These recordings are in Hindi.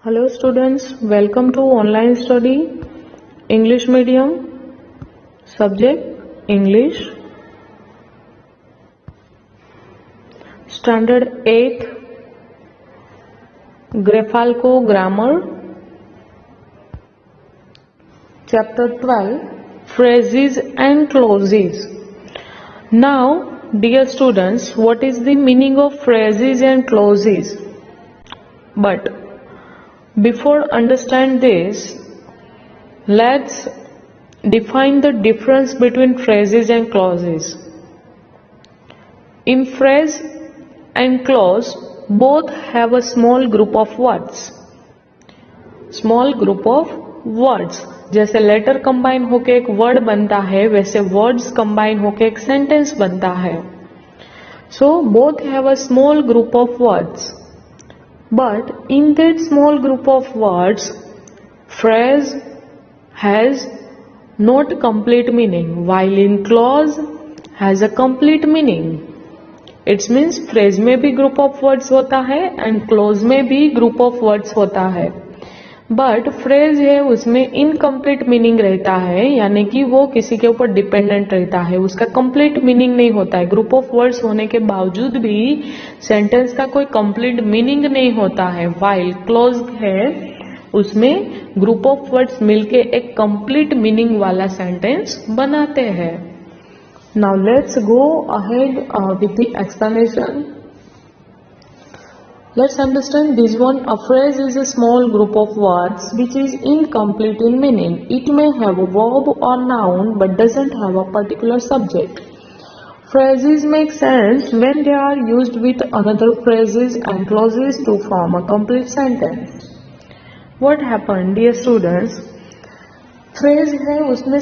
Hello students, welcome to online study English medium, subject English, standard 8 Grafalco grammar, chapter 12 phrases and clauses. Now dear students, what is the meaning of phrases and clauses? But before understand this, let's define the difference between phrases and clauses. In phrase and clause, both have a small group of words. Small group of words. जैसे लेटर कंबाइन होके एक वर्ड बनता है, वैसे वर्ड्स कंबाइन होके एक सेंटेंस बनता है. So both have a small group of words. But in that small group of words, phrase has not complete meaning, while in clause has a complete meaning. It means phrase में भी group of words होता है and clause में भी group of words होता है. But phrase है उसमें incomplete meaning रहता है, यानी कि वो किसी के ऊपर डिपेंडेंट रहता है, उसका complete meaning नहीं होता है. ग्रुप ऑफ वर्ड्स होने के बावजूद भी सेंटेंस का कोई complete meaning नहीं होता है. While clause है उसमें ग्रुप ऑफ वर्ड्स मिलके एक complete meaning वाला सेंटेंस बनाते हैं. Now let's go ahead with the explanation. Let's understand this one. A phrase is a small group of words which is incomplete in meaning. It may have a verb or noun but doesn't have a particular subject. Phrases make sense when they are used with another phrases and clauses to form a complete sentence. What happened, dear students? Phrase है उसमें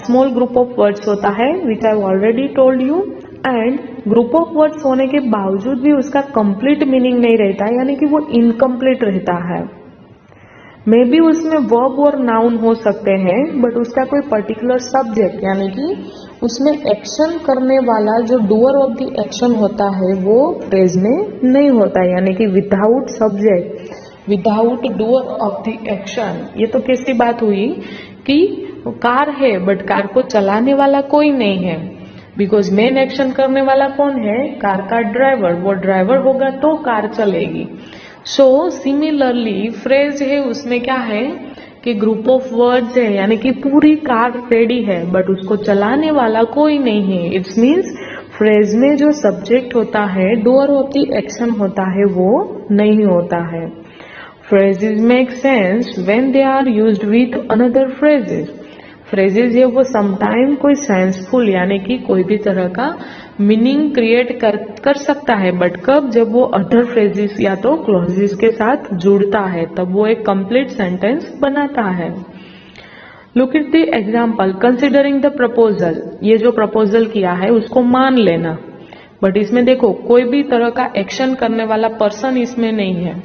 small group of words होता है, which I have already told you. And group of words होने के बावजूद भी उसका कंप्लीट मीनिंग नहीं रहता है, यानी कि वो इनकम्प्लीट रहता है. मे बी उसमें वर्ब और नाउन हो सकते हैं, बट उसका कोई पर्टिकुलर सब्जेक्ट यानी कि उसमें एक्शन करने वाला जो डूअर ऑफ द एक्शन होता है वो फ्रेज में नहीं होता है, यानी कि without subject, without doer of the action. ये तो कैसी बात हुई कि कार है बट कार को चलाने वाला कोई नहीं है, बिकॉज मेन एक्शन करने वाला कौन है? कार का ड्राइवर. वो ड्राइवर होगा तो कार चलेगी. सो सिमिलरली फ्रेज है उसमें क्या है कि ग्रुप ऑफ वर्ड्स है, यानी कि पूरी कार रेडी है बट उसको चलाने वाला कोई नहीं है. इट्स मीन्स फ्रेज में जो सब्जेक्ट होता है, डूअर ऑफ द एक्शन होता है, वो नहीं होता है. Phrases make sense when they are used with another phrases. Phrases है वो समटाइम कोई सेंसफुल यानी कि कोई भी तरह का मीनिंग क्रिएट कर सकता है, बट कब? जब वो अदर फ्रेजेस या तो क्लॉजेस के साथ जुड़ता है, तब वो एक कंप्लीट सेंटेंस बनाता है. Look at the example. Considering the proposal. ये जो प्रपोजल किया है उसको मान लेना, बट इसमें देखो कोई भी तरह का एक्शन करने वाला पर्सन इसमें नहीं है.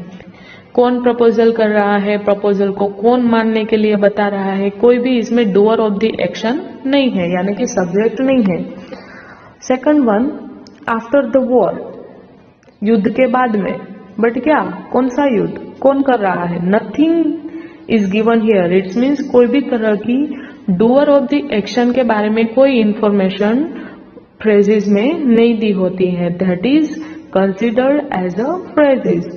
कौन प्रपोजल कर रहा है, प्रपोजल को कौन मानने के लिए बता रहा है, कोई भी इसमें डूअर ऑफ द एक्शन नहीं है, यानी कि सब्जेक्ट नहीं है. Second one, after the war. युद्ध के बाद में, बट क्या, कौन सा युद्ध, कौन कर रहा है? Nothing is given here. It's means कोई भी तरह की डूअर ऑफ द एक्शन के बारे में कोई इंफॉर्मेशन फ्रेजेस में नहीं दी होती है. That is considered as a phrases.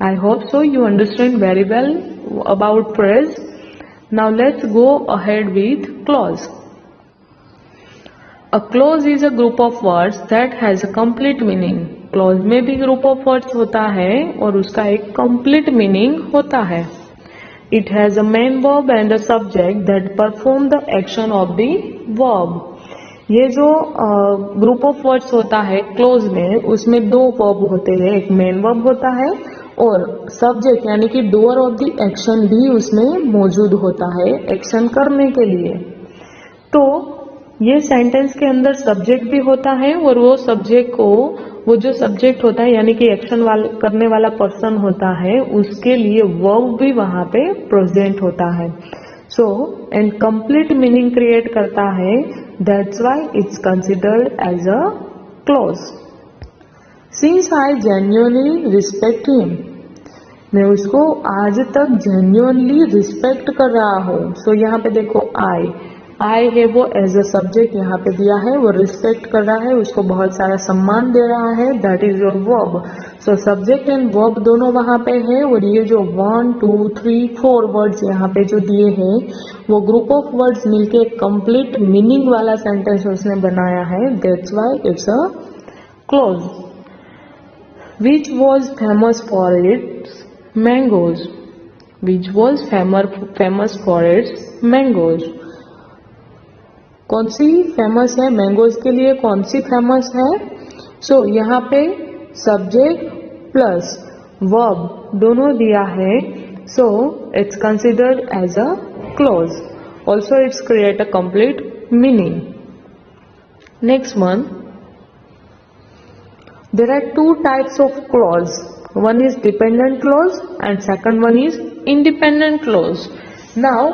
I hope so you understand very well about phrase. Now let's go ahead with clause. A clause is a group of words that has a complete meaning. Clause में भी group of words होता है और उसका एक complete meaning होता है. It has a main verb and a subject that perform the action of the verb. ये जो ग्रुप ऑफ वर्ड्स होता है क्लोज में, उसमें दो वर्ब होते हैं, एक मेन वर्ब होता है और सब्जेक्ट यानी कि डूअर ऑफ द एक्शन भी उसमें मौजूद होता है एक्शन करने के लिए. तो ये सेंटेंस के अंदर सब्जेक्ट भी होता है और वो सब्जेक्ट को, वो जो सब्जेक्ट होता है यानी कि एक्शन करने वाला पर्सन होता है, उसके लिए वर्ब भी वहां पे प्रेजेंट होता है. So and complete meaning create करता है. That's why it's considered as a clause. Since I genuinely respect him, मैं उसको आज तक जेन्युइनली रिस्पेक्ट कर रहा हूँ। सो यहाँ पे देखो आई है वो एज अ सब्जेक्ट यहाँ पे दिया है, वो रिस्पेक्ट कर रहा है, उसको बहुत सारा सम्मान दे रहा है, that is your verb. So subject and verb दोनों वहाँ पे है, और ये जो 1 2 3 4 वर्ड्स यहाँ पे जो दिए हैं वो ग्रुप ऑफ वर्ड्स मिलके कंप्लीट मीनिंग वाला सेंटेंस उसने बनाया है, that's why it's a close. Which was famous for its mangoes? Which was famous for its mangoes? कौन सी फेमस है मैंगोज के लिए, कौन सी फेमस है? सो यहाँ पे सब्जेक्ट प्लस वर्ब दोनों दिया है, so it's considered as a clause. Also it's create a complete meaning. Next one, there are two types of clause. One is dependent clause and second one is independent clause. Now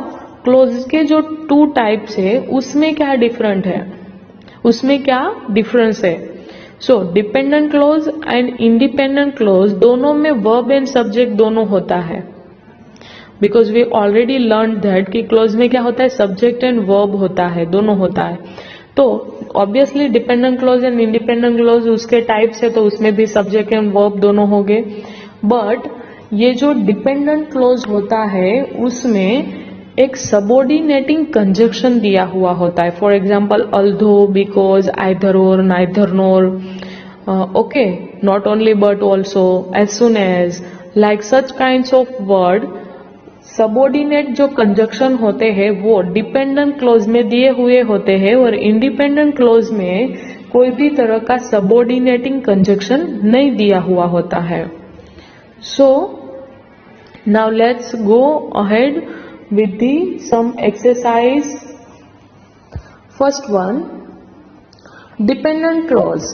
clause के जो two types है उसमें क्या डिफरेंट है, उसमें क्या डिफरेंस है? So dependent clause and independent clause दोनों में वर्ब एंड सब्जेक्ट दोनों होता है, because we already learn that कि क्लोज में क्या होता है, सब्जेक्ट एंड वर्ब होता है, दोनों होता है। तो obviously dependent clause and independent close उसके टाइप्स है, तो उसमें भी सब्जेक्ट एंड वर्ब दोनों हो गए। बट ये जो डिपेंडेंट क्लोज होता है उसमें एक सबऑर्डिनेटिंग कंजक्शन दिया हुआ होता है। For example although, because, either or, neither nor, okay, not only but also, as soon as, like such kinds of word. Subordinate जो कंजक्शन होते हैं वो डिपेंडेंट क्लोज में दिए हुए होते हैं, और इंडिपेंडेंट क्लोज में कोई भी तरह का सबऑर्डिनेटिंग कंजक्शन नहीं दिया हुआ होता है। So now let's go ahead with the some exercise. First one, dependent clause.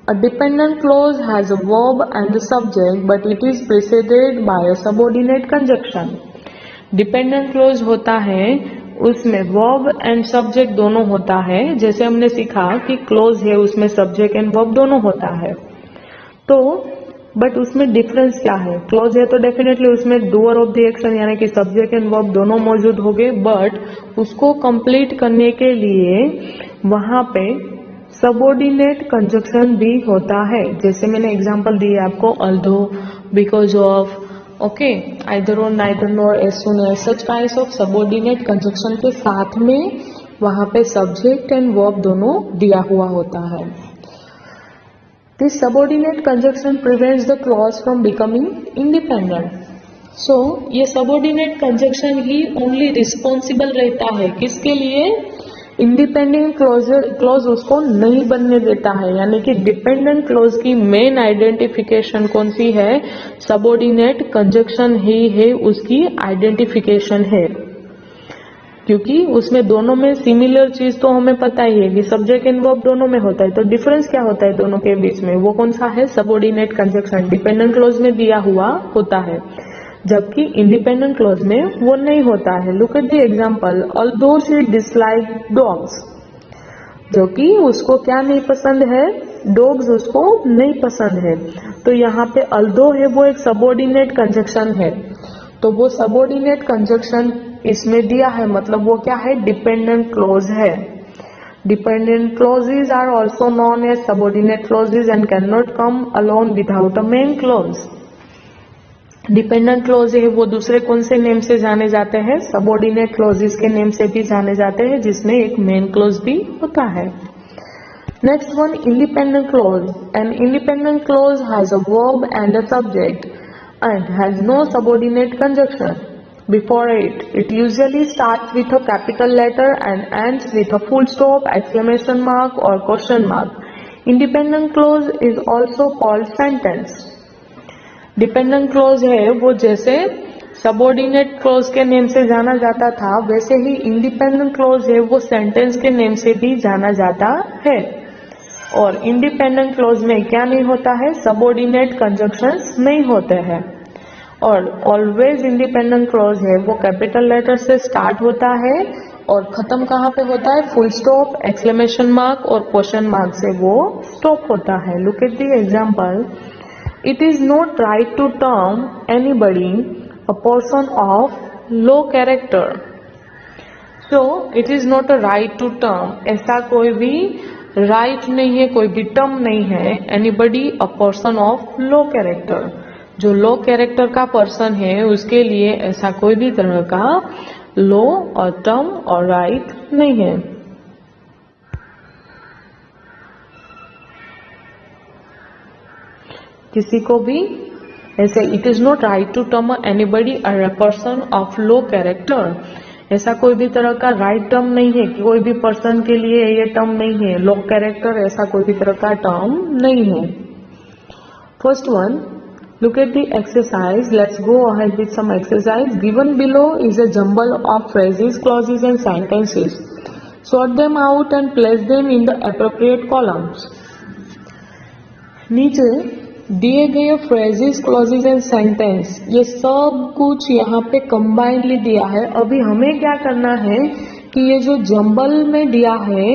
A dependent clause has a verb and the subject, but it is preceded by a subordinate conjunction. Dependent clause होता है उसमें वर्ब एंड सब्जेक्ट दोनों होता है, जैसे हमने सीखा कि क्लोज है उसमें सब्जेक्ट एंड वर्ब दोनों होता है। तो बट उसमें डिफरेंस क्या है? क्लोज है तो डेफिनेटली उसमें डूअर ऑफ द एक्शन यानी कि सब्जेक्ट एंड वर्ब दोनों मौजूद होंगे, बट उसको कंप्लीट करने के लिए वहां पे सबऑर्डिनेट कंजक्शन भी होता है। जैसे मैंने एग्जांपल दिया आपको, although, because of, okay, either or, neither nor, as soon as, such kinds of subordinate conjunction के साथ में वहां पे सब्जेक्ट एंड वर्ब दोनों दिया हुआ होता है। This subordinate conjunction prevents the clause from becoming independent. So ये सबऑर्डिनेट कंजक्शन ही ओनली रिस्पॉन्सिबल रहता है किसके लिए? इंडिपेंडेंट क्लॉज उसको नहीं बनने देता है, यानी कि डिपेंडेंट क्लॉज की मेन आइडेंटिफिकेशन कौन सी है? सबऑर्डिनेट कंजक्शन ही है, उसकी आइडेंटिफिकेशन है, क्योंकि उसमें दोनों में सिमिलर चीज तो हमें पता ही है कि सब्जेक्ट एंड वर्ब दोनों में होता है। तो डिफरेंस क्या होता है दोनों के बीच में? वो कौन सा है? सबऑर्डिनेट कंजक्शन डिपेंडेंट क्लॉज में दिया हुआ होता है, जबकि इंडिपेंडेंट क्लॉज में वो नहीं होता है। Look at the example, although she dislike dogs, जो कि उसको क्या नहीं पसंद है? डॉग्स उसको नहीं पसंद है। तो यहाँ पे ऑल्दो है वो एक सबऑर्डिनेट कंजक्शन है, तो वो सबऑर्डिनेट कंजक्शन इसमें दिया है, मतलब वो क्या है? डिपेंडेंट क्लॉज है। Dependent clauses are also known as subordinate clauses and can not come alone without a main clause. Dependent clause है वो दूसरे कौन से नेम से जाने जाते हैं? सबऑर्डिनेट क्लॉजेस के नेम से भी जाने जाते हैं, जिसमें एक मेन क्लॉज भी होता है। Next one, independent clause. An independent clause has a verb and a subject and has no subordinate conjunction before it. It usually starts with a capital letter and ends with a full stop, exclamation mark or question mark. Independent clause is also called sentence. Dependent clause है वो जैसे सबऑर्डिनेट क्लॉज के नेम से जाना जाता था, वैसे ही इंडिपेंडेंट क्लॉज है वो सेंटेंस के नेम से भी जाना जाता है। और इंडिपेंडेंट क्लॉज में क्या नहीं होता है? सबऑर्डिनेट कंजक्शंस नहीं होते हैं। और ऑलवेज इंडिपेंडेंट क्लॉज है वो कैपिटल लेटर से स्टार्ट होता है और खत्म कहाँ पे होता है? Full stop, exclamation mark or question mark से वो स्टॉप होता है। Look at the example, It is not right to term anybody a person of low character. So it is not a right to term, ऐसा कोई भी right नहीं है, कोई भी term नहीं है, anybody a person of low character. जो लो कैरेक्टर का पर्सन है उसके लिए ऐसा कोई भी तरह का लो और टर्म और राइट नहीं है. किसी को भी ऐसे it is not right to term anybody a person of low character, ऐसा कोई भी तरह का राइट टर्म नहीं है कि कोई भी पर्सन के लिए ये टर्म नहीं है. लो कैरेक्टर ऐसा कोई भी तरह का टर्म नहीं है. First one, look at the exercise. Let's go ahead with some exercise. Given below is a jumble of phrases, clauses and sentences. Sort them out and place them in the appropriate columns. नीचे दिए गए phrases, clauses and sentence, ये सब कुछ यहाँ पे combinedly दिया है. अभी हमें क्या करना है कि ये जो जंबल में दिया है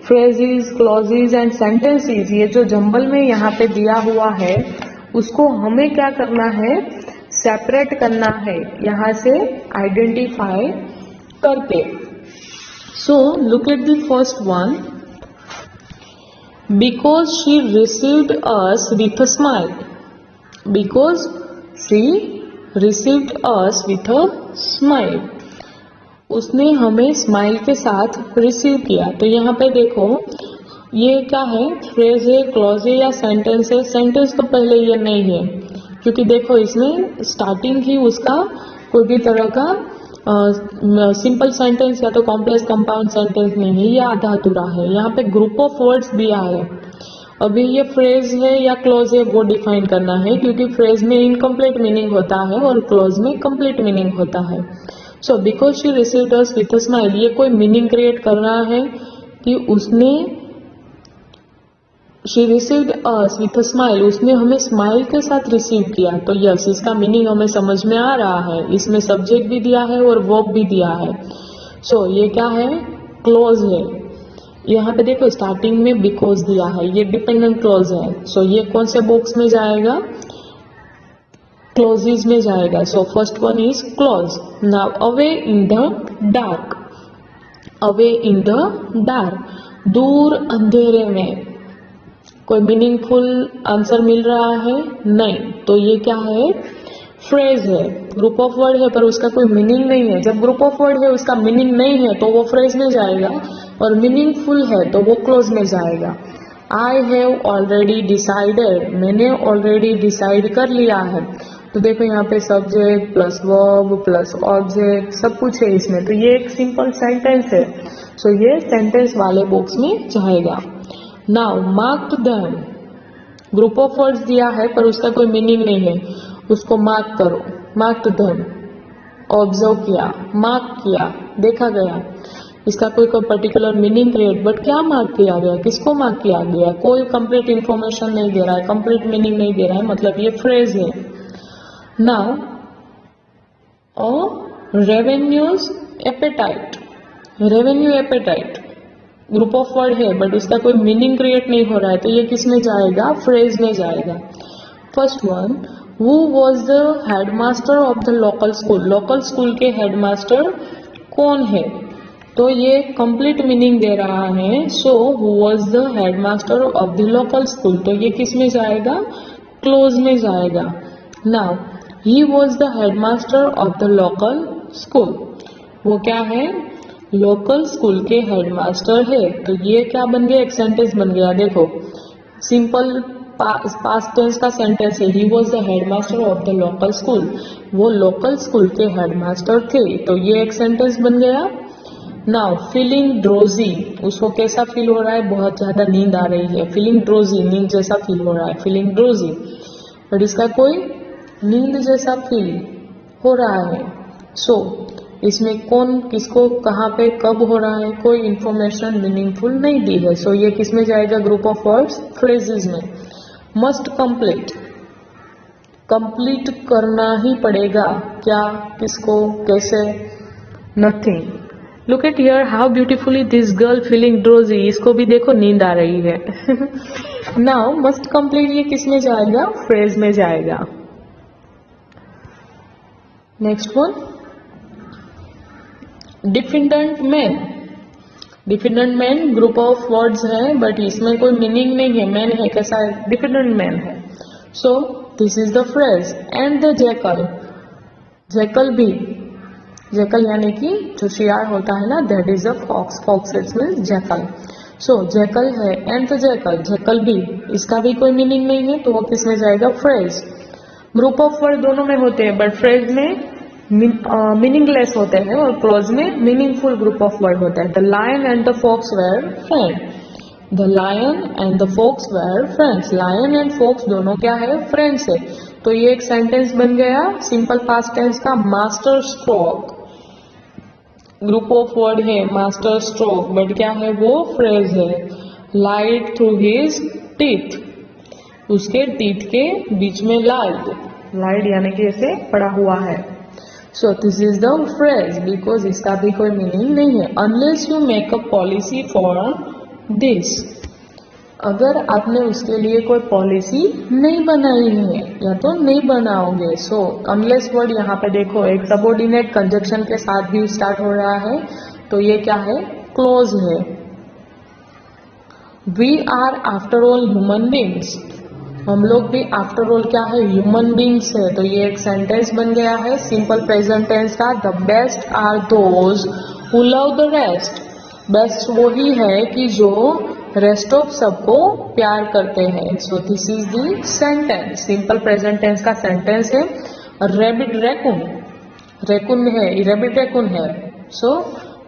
phrases, clauses and sentences, ये जो जंबल में यहाँ पे दिया हुआ है उसको हमें क्या करना है, सेपरेट करना है यहाँ से आइडेंटिफाई करके. So look at the first one. Because she received us with a smile. Because she received us with a smile, उसने हमें स्माइल के साथ रिसीव किया. तो यहाँ पे देखो ये क्या है, फ्रेज है, क्लॉज है या सेंटेंस है. सेंटेंस तो पहले ये नहीं है क्योंकि देखो इसमें स्टार्टिंग ही उसका कोई भी तरह का सिंपल सेंटेंस या तो कॉम्प्लेक्स कंपाउंड सेंटेंस नहीं है, ये आधा अधूरा है. यहाँ पे ग्रुप ऑफ वर्ड्स दिया है. अभी ये फ्रेज है या क्लॉज है वो डिफाइन करना है क्योंकि फ्रेज में इनकम्प्लीट मीनिंग होता है और क्लॉज में कंप्लीट मीनिंग होता है. So because she received us with a smile, ये कोई मीनिंग क्रिएट कर रहा है कि उसने she received us with a smile, उसने हमें स्माइल के साथ रिसीव किया. तो यस, इसका मीनिंग हमें समझ में आ रहा है. इसमें सब्जेक्ट भी दिया है और वर्ब भी दिया है. सो ये क्या है, क्लोज है. यहाँ पे देखो स्टार्टिंग में बिकॉज दिया है, ये डिपेंडेंट क्लोज है. सो ये कौन से बॉक्स में जाएगा, क्लोजेस में जाएगा. So first one is close. Now away in the dark. Away in the dark, दूर अंधेरे में. कोई मीनिंगफुल आंसर मिल रहा है नहीं, तो ये क्या है, फ्रेज है. ग्रुप ऑफ वर्ड है पर उसका कोई मीनिंग नहीं है. जब ग्रुप ऑफ वर्ड है उसका मीनिंग नहीं है तो वो फ्रेज में जाएगा और मीनिंगफुल है तो वो क्लोज में जाएगा. आई हैव ऑलरेडी डिसाइडेड, मैंने ऑलरेडी डिसाइड कर लिया है. तो देखो यहाँ पे subject plus verb plus object सब कुछ है इसमें. तो ये एक सिंपल सेंटेंस है. सो ये सेंटेंस वाले बॉक्स में जाएगा. Now mark them, group of words दिया है पर उसका कोई मीनिंग नहीं है, उसको मार्क करो. मार्क देम, ऑब्जर्व किया, मार्क किया, देखा गया. इसका कोई पर्टिकुलर मीनिंग क्रिएट, बट क्या मार्क किया गया, किसको मार्क किया गया, कोई कंप्लीट इंफॉर्मेशन नहीं दे रहा है, कंप्लीट मीनिंग नहीं दे रहा है, मतलब ये फ्रेज है. Now ravenous appetite. Ravenous appetite group of word है बट उसका कोई मीनिंग क्रिएट नहीं हो रहा है, तो ये किस में जाएगा, फ्रेज में जाएगा. First one, who was the headmaster of the local school. Local school के हेडमास्टर कौन है, तो ये कंप्लीट मीनिंग दे रहा है. So who was the headmaster of the local school, तो ये किस में जाएगा, क्लोज में जाएगा. Now he was the headmaster of the local school, वो क्या है, लोकल स्कूल के हेडमास्टर है. तो ये क्या बन गया, एक सेंटेंस बन गया. देखो सिंपल पास्ट टेंस का सेंटेंस है. He was the headmaster of the local school, वो लोकल स्कूल के हेडमास्टर थे. तो ये एक सेंटेंस बन गया. नाउ फीलिंग ड्रोजी, उसको कैसा फील हो रहा है, बहुत ज्यादा नींद आ रही है. फीलिंग ड्रोजी, नींद जैसा फील हो रहा है, फीलिंग ड्रोजी. बट इसका कोई नींद जैसा फील हो रहा है. सो इसमें कौन किसको कहाँ पे कब हो रहा है, कोई इंफॉर्मेशन मीनिंगफुल नहीं दी है. सो ये किस में जाएगा, ग्रुप ऑफ वर्ड्स, फ्रेजेस में. मस्ट कंप्लीट, कंप्लीट करना ही पड़ेगा. क्या, किसको, कैसे, nothing. Look at here how beautifully this girl feeling drowsy, इसको भी देखो नींद आ रही है। नाउ मस्ट कंप्लीट ये किस में जाएगा, फ्रेज में जाएगा। Next one, defendant man. Defendant man group of words है बट इसमें कोई मीनिंग नहीं है, मैन है कैसा है, डिफेंडेंट मैन है। So this is the phrase. And the jackal, jackal भी, जैकल यानी कि जो शियार होता है ना, that is a fox, fox means jackal. So jackal है एंड द जैकल, जैकल भी, इसका भी कोई मीनिंग नहीं है तो वो किस में जाएगा, फ्रेज। ग्रुप ऑफ वर्ड दोनों में होते हैं बट फ्रेज में मीनिंगलेस होते हैं और क्लोज में मीनिंगफुल ग्रुप ऑफ वर्ड होता है। The lion and the fox were friend, the lion and the fox were friends, lion and fox दोनों क्या है, फ्रेंड्स है। तो ये एक सेंटेंस बन गया सिंपल पास्ट टेंस का, master stroke. Group of word है मास्टर स्ट्रोक बट क्या है वो, फ्रेज है। लाइट थ्रू हिज टीथ, उसके टीथ के बीच में लाइट, लाइट यानी कि ऐसे पड़ा हुआ है। So this is the phrase because इसका भी कोई मीनिंग नहीं है। Unless you make a policy for this, अगर आपने उसके लिए कोई पॉलिसी नहीं बनाई है या तो नहीं बनाओगे। सो अनलेस वर्ड यहाँ पे देखो एक सबऑर्डिनेट कंजक्शन के साथ भी स्टार्ट हो रहा है तो ये क्या है, क्लोज है। We are after all human beings, हम लोग भी आफ्टर ऑल क्या है, ह्यूमन बींग्स है। तो ये एक सेंटेंस बन गया है सिंपल प्रेजेंट टेंस का, the best are those who love the rest. Best वही है कि जो रेस्ट ऑफ सबको प्यार करते हैं। So this is the sentence, simple present tense का सेंटेंस है। रैबिट रैकून, रैकून है, रैबिट रैकून है। So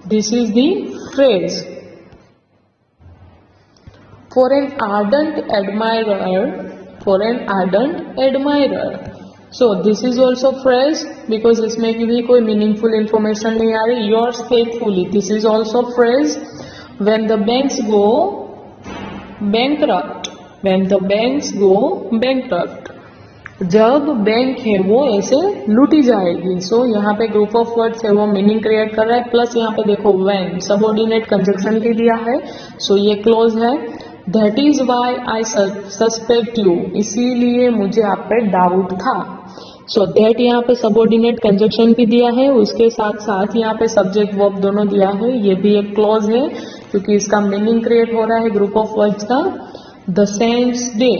this is the phrase. For an ardent admirer, for an ardent admirer, so this is also phrase because इसमें भी कोई मीनिंगफुल इंफॉर्मेशन नहीं आ रही। Yours faithfully, this is also phrase. When the banks go bankrupt, when the banks go bankrupt, जब बैंक है वो ऐसे लूटी जाएगी। सो यहाँ पे ग्रुप ऑफ वर्ड्स है वो मीनिंग क्रिएट कर रहा है। प्लस यहाँ पे देखो when सबऑर्डिनेट कंजक्शन भी दिया है सो ये क्लोज है। That is why I suspect you, इसीलिए मुझे आप पे डाउट था। सो दैट यहाँ पे सबऑर्डिनेट कंजक्शन भी दिया है, उसके साथ साथ यहाँ पे सब्जेक्ट वर्ब दोनों दिया है। ये भी एक क्लोज है क्योंकि इसका मीनिंग क्रिएट हो रहा है ग्रुप ऑफ वर्ड्स का। द सेंट्स डे,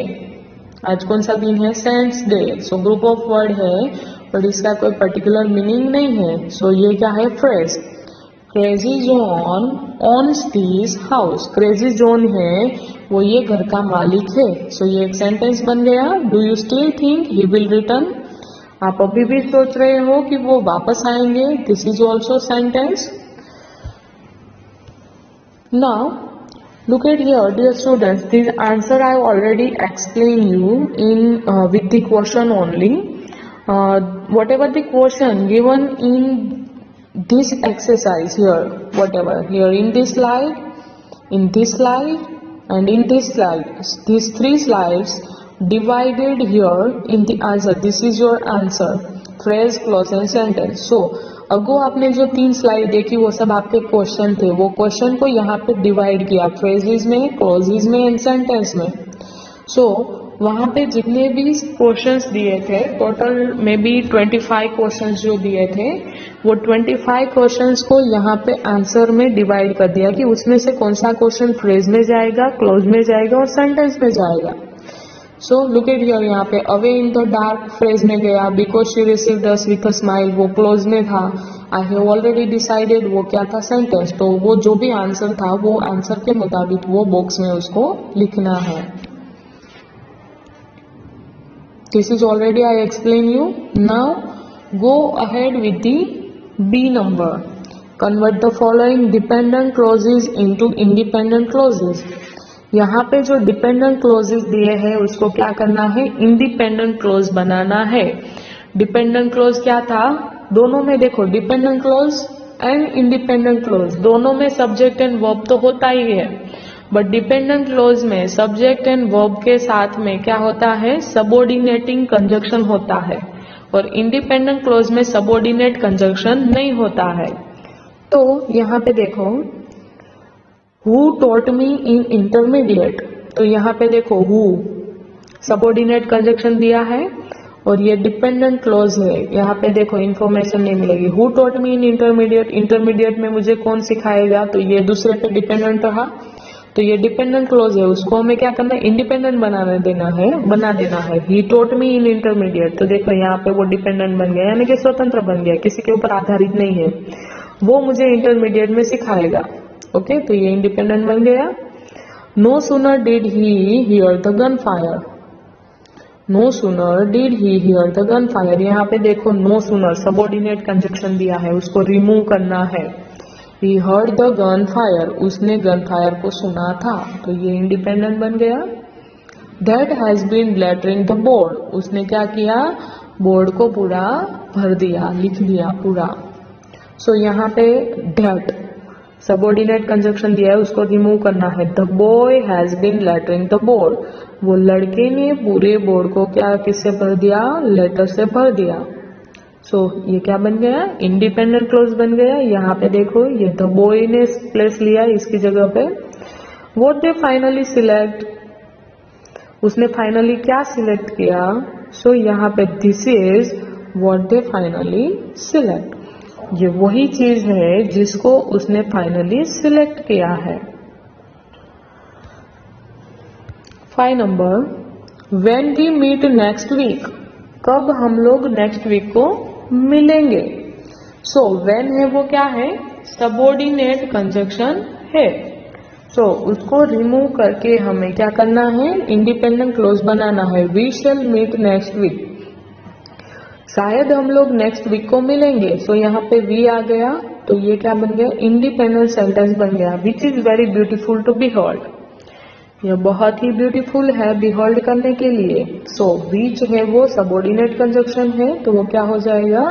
आज कौन सा दिन है, saints day. So group of word है पर इसका कोई पर्टिकुलर मीनिंग नहीं है। सो ये क्या है, phrase. Crazy John ons this house, crazy John है वो ये घर का मालिक है। सो ये एक सेंटेंस बन गया। Do you still think he will return, आप अभी भी सोच रहे हो कि वो वापस आएंगे। This is also sentence. Now look at here, dear students, this answer I already explained you in with the question only. Whatever the question given in this exercise here, whatever here in this slide, in this slide and in this slide, these three slides divided here in the answer. This is your answer, phrase, clause and sentence. So अगो आपने जो 3 स्लाइड देखी वो सब आपके क्वेश्चन थे, वो क्वेश्चन को यहाँ पे डिवाइड किया फ्रेजेस में, क्लॉजेस में एंड सेंटेंस में। सो वहाँ पे जितने भी क्वेश्चंस दिए थे, टोटल में भी 25 क्वेश्चंस जो दिए थे, वो 25 क्वेश्चंस को यहाँ पे आंसर में डिवाइड कर दिया कि उसमें से कौन सा क्वेश्चन फ्रेज में जाएगा, क्लोज में जाएगा और सेंटेंस में जाएगा। सो लुक एट हियर, यहाँ पे away in the dark phrase में गया। Because she received us with a smile, वो क्लोज में था। आई हैव ऑलरेडी डिसाइडेड, वो क्या था, सेंटेंस। तो वो जो भी आंसर था वो आंसर के मुताबिक वो बॉक्स में उसको लिखना है। This is already I explain you. Now go ahead with the B number. Convert the following dependent clauses into independent clauses. यहाँ पे जो डिपेंडेंट क्लॉजेस दिए हैं उसको क्या करना है, इंडिपेंडेंट क्लॉज बनाना है। डिपेंडेंट क्लॉज क्या था, दोनों में देखो dependent clause and independent clause दोनों में सब्जेक्ट एंड वर्ब तो होता ही है, बट डिपेंडेंट क्लॉज में सब्जेक्ट एंड वर्ब के साथ में क्या होता है, सबऑर्डिनेटिंग कंजक्शन होता है। और इंडिपेंडेंट क्लॉज में सबऑर्डिनेट कंजक्शन नहीं होता है। तो यहाँ पे देखो who taught me in intermediate, तो यहाँ पे देखो हु सबऑर्डिनेट कंजक्शन दिया है और ये डिपेंडेंट क्लॉज है। यहाँ पे देखो इन्फॉर्मेशन नहीं मिलेगी। Who taught me in intermediate, intermediate में मुझे कौन सिखाएगा, तो ये दूसरे पे डिपेंडेंट रहा, तो ये डिपेंडेंट क्लॉज है, उसको हमें क्या करना है, इंडिपेंडेंट बना देना है। He taught me in intermediate, तो देखो यहाँ पे वो डिपेंडेंट बन गया, यानी कि स्वतंत्र बन गया, किसी के ऊपर आधारित नहीं है, वो मुझे इंटरमीडिएट में सिखाएगा। ओके, तो ये इंडिपेंडेंट बन गया। No sooner did he hear the gun fire, no sooner did he hear the gun fire, यहाँ पे देखो नो सूनर सबऑर्डिनेट कंजक्शन दिया है, उसको रिमूव करना है। He heard the gun fire, उसने गन फायर को सुना था, तो ये इंडिपेंडेंट बन गया। That has been lettering the board, उसने क्या किया, बोर्ड को पूरा भर दिया, लिख दिया पूरा। सो यहाँ पे दैट सबऑर्डिनेट कंजक्शन दिया है, उसको रिमूव करना है। The boy has been lettering the board, वो लड़के ने पूरे बोर्ड को क्या किससे भर दिया, लेटर से भर दिया। सो ये क्या बन गया, इंडिपेंडेंट क्लोज बन गया। यहाँ पे देखो ये द बॉय ने प्लेस लिया इसकी जगह पे। व्हाट दे फाइनली सिलेक्ट, उसने फाइनली क्या सिलेक्ट किया, सो यहाँ पे this is what they finally select, ये वही चीज है जिसको उसने फाइनली सिलेक्ट किया है। 5 number, when we meet next week, कब हम लोग नेक्स्ट वीक को मिलेंगे। सो व्हेन है वो क्या है, सबऑर्डिनेट कंजक्शन है। सो उसको रिमूव करके हमें क्या करना है, इंडिपेंडेंट क्लोज बनाना है। We shall meet next week, शायद हम लोग नेक्स्ट वीक को मिलेंगे। सो यहाँ पे वी आ गया, तो ये क्या बन गया, इंडिपेंडेंट सेंटेंस बन गया। Which is very beautiful to behold, यह बहुत ही ब्यूटीफुल है बिहोल्ड करने के लिए। सो विच है वो सबऑर्डिनेट कंजक्शन है, तो वो क्या हो जाएगा,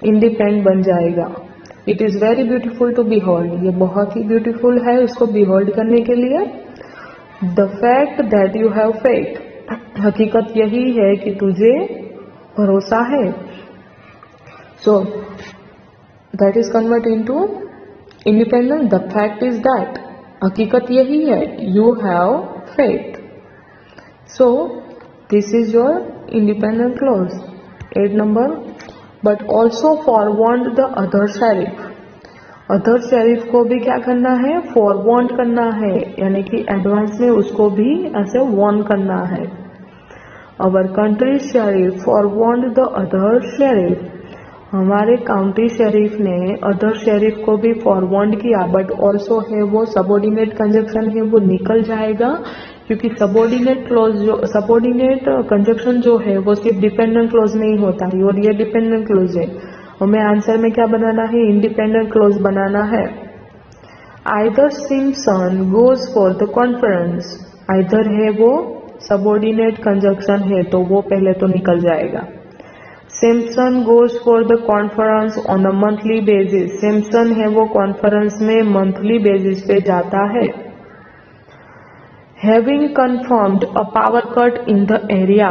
इंडिपेंडेंट बन जाएगा। It is very beautiful to behold, ये बहुत ही ब्यूटीफुल है उसको बिहोल्ड करने के लिए। The fact that you have faith, हकीकत यही है कि तुझे भरोसा है। So that is convert into independent, the fact is that, हकीकत यही है, you have faith. So this is your independent clause. 8 number, but also forward the other sheriff, other sheriff को भी क्या करना है, फॉरवर्ड करना है, यानी कि एडवांस में उसको भी ऐसे वार्न करना है। Our country sheriff forward the other sheriff, हमारे काउंटी शेरिफ ने अदर शेरिफ को भी फॉरवर्ड किया, बट ऑल्सो है वो सबऑर्डिनेट कंजक्शन है, वो निकल जाएगा, क्योंकि सबऑर्डिनेट क्लॉज जो सबऑर्डिनेट कंजक्शन जो है वो सिर्फ डिपेंडेंट क्लॉज में ही होता है, और ये डिपेंडेंट क्लॉज है। हमें आंसर में क्या बनाना है, इंडिपेंडेंट क्लॉज बनाना है। Either Simpson goes for the conference, either है वो सबऑर्डिनेट कंजक्शन है, तो वो पहले तो निकल जाएगा। Simpson goes for the conference on a monthly basis, Simpson है वो कॉन्फ्रेंस में मंथली बेसिस पे जाता है। Having confirmed a power cut in the area,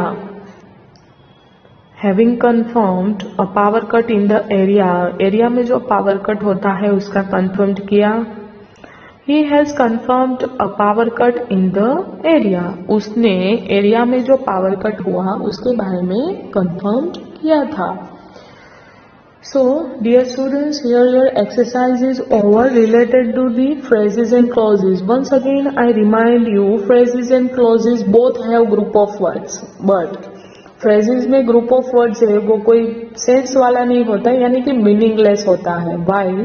having confirmed a power cut in the area, area में जो पावर कट होता है उसका कंफर्म किया। He has confirmed a power cut in the area, उसने एरिया में जो पावर कट हुआ उसके बारे में कंफर्म किया था। So, dear students, here your exercise is over related to the phrases and clauses. Once again, I remind you, phrases and clauses both have group of words, but phrases में group of words है वो कोई सेंस वाला नहीं होता, यानी कि मीनिंगलेस होता है, while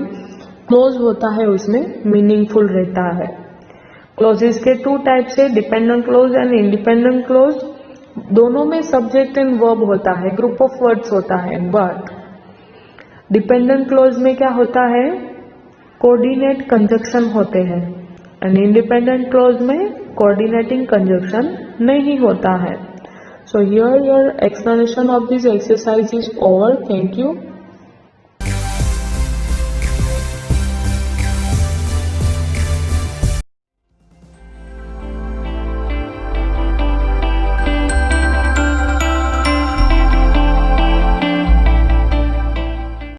क्लोज होता है उसमें मीनिंगफुल रहता है। क्लोजेस के 2 टाइप्स है, dependent clause and independent clause. दोनों में सब्जेक्ट एंड वर्ब होता है, ग्रुप ऑफ वर्ड्स होता है, बट डिपेंडेंट क्लोज में क्या होता है, कोऑर्डिनेट कंजक्शन होते हैं, एंड इंडिपेंडेंट क्लोज में कोऑर्डिनेटिंग कंजक्शन नहीं होता है। So here your explanation of this exercise is over. Thank you.